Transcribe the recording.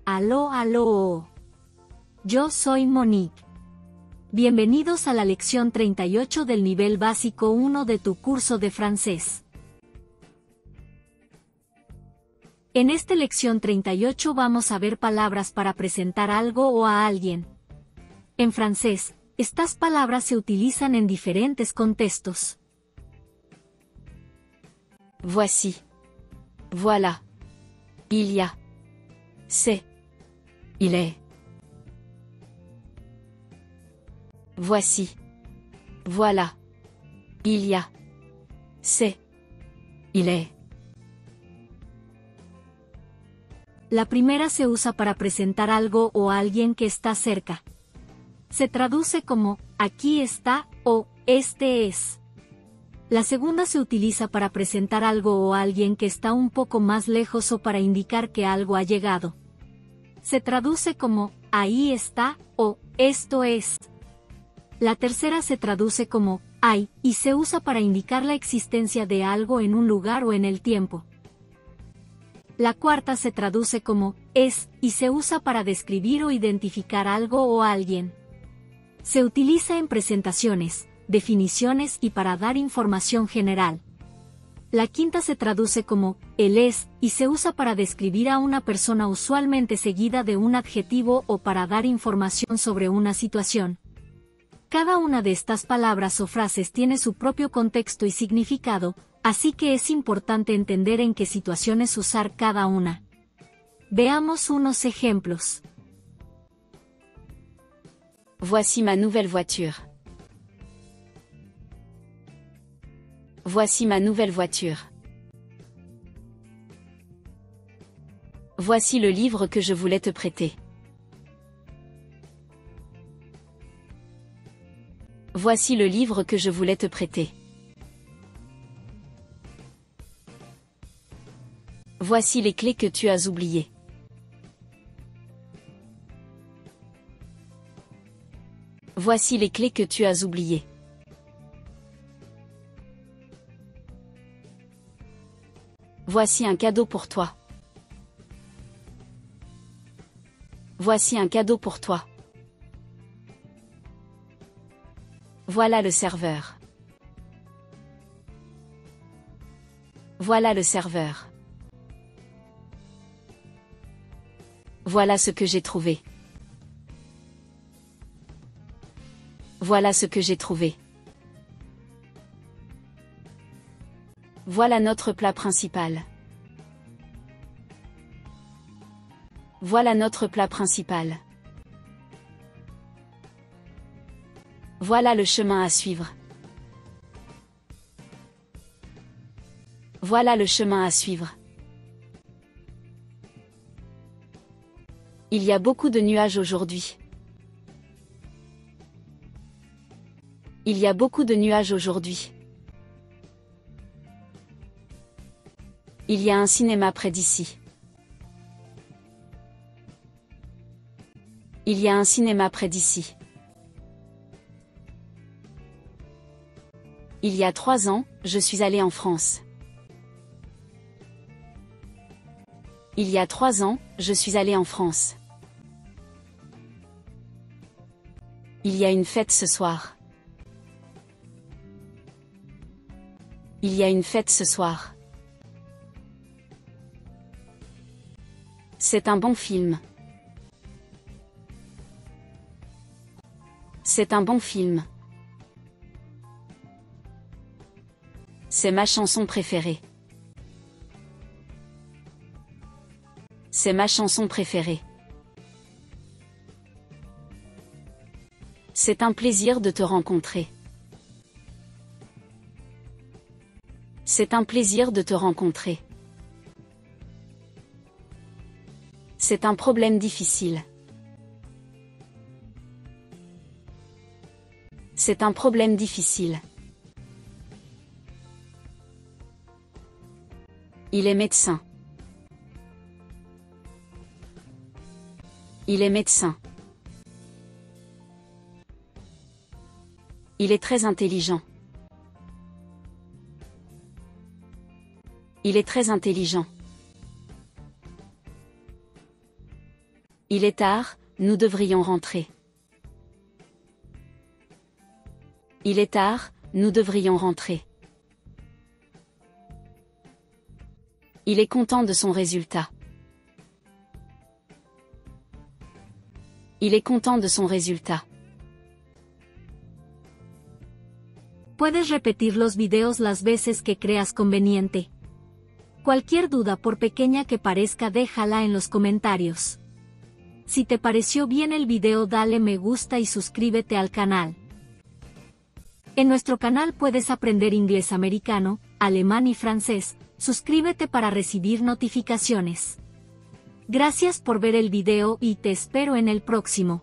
Aló, aló. Yo soy Monique. Bienvenidos a la lección 38 del nivel básico 1 de tu curso de francés. En esta lección 38 vamos a ver palabras para presentar algo o a alguien. En francés, estas palabras se utilizan en diferentes contextos. Voici. Voilà. Il y a. C'est. Il est. Voici. Voilà. Il y a. C'est. Il est. La primera se usa para presentar algo o a alguien que está cerca. Se traduce como, aquí está, o, este es. La segunda se utiliza para presentar algo o a alguien que está un poco más lejos o para indicar que algo ha llegado. Se traduce como, ahí está, o, esto es. La tercera se traduce como, hay, y se usa para indicar la existencia de algo en un lugar o en el tiempo. La cuarta se traduce como, es, y se usa para describir o identificar algo o a alguien. Se utiliza en presentaciones, definiciones y para dar información general. La quinta se traduce como, él es, y se usa para describir a una persona usualmente seguida de un adjetivo o para dar información sobre una situación. Cada una de estas palabras o frases tiene su propio contexto y significado, así que es importante entender en qué situaciones usar cada una. Veamos unos ejemplos. Voici ma nouvelle voiture. Voici ma nouvelle voiture. Voici le livre que je voulais te prêter. Voici le livre que je voulais te prêter. Voici les clés que tu as oubliées. Voici les clés que tu as oubliées. Voici un cadeau pour toi. Voici un cadeau pour toi. Voilà le serveur. Voilà le serveur. Voilà ce que j'ai trouvé. Voilà ce que j'ai trouvé. Voilà notre plat principal. Voilà notre plat principal. Voilà le chemin à suivre. Voilà le chemin à suivre. Il y a beaucoup de nuages aujourd'hui. Il y a beaucoup de nuages aujourd'hui. Il y a un cinéma près d'ici. Il y a un cinéma près d'ici. Il y a 3 ans, je suis allé en France. Il y a 3 ans, je suis allé en France. Il y a une fête ce soir. Il y a une fête ce soir. C'est un bon film. C'est un bon film. C'est ma chanson préférée. C'est ma chanson préférée. C'est un plaisir de te rencontrer. C'est un plaisir de te rencontrer. C'est un problème difficile. C'est un problème difficile. Il est médecin. Il est médecin. Il est très intelligent. Il est très intelligent. Il est tard, nous devrions rentrer. Il est tard, nous devrions rentrer. Il est content de son résultat. Il est content de son résultat. Puedes repetir los videos las veces que creas conveniente. Cualquier duda, por pequeña que parezca, déjala en los comentarios. Si te pareció bien el video, dale me gusta y suscríbete al canal. En nuestro canal puedes aprender inglés americano, alemán y francés. Suscríbete para recibir notificaciones. Gracias por ver el video y te espero en el próximo.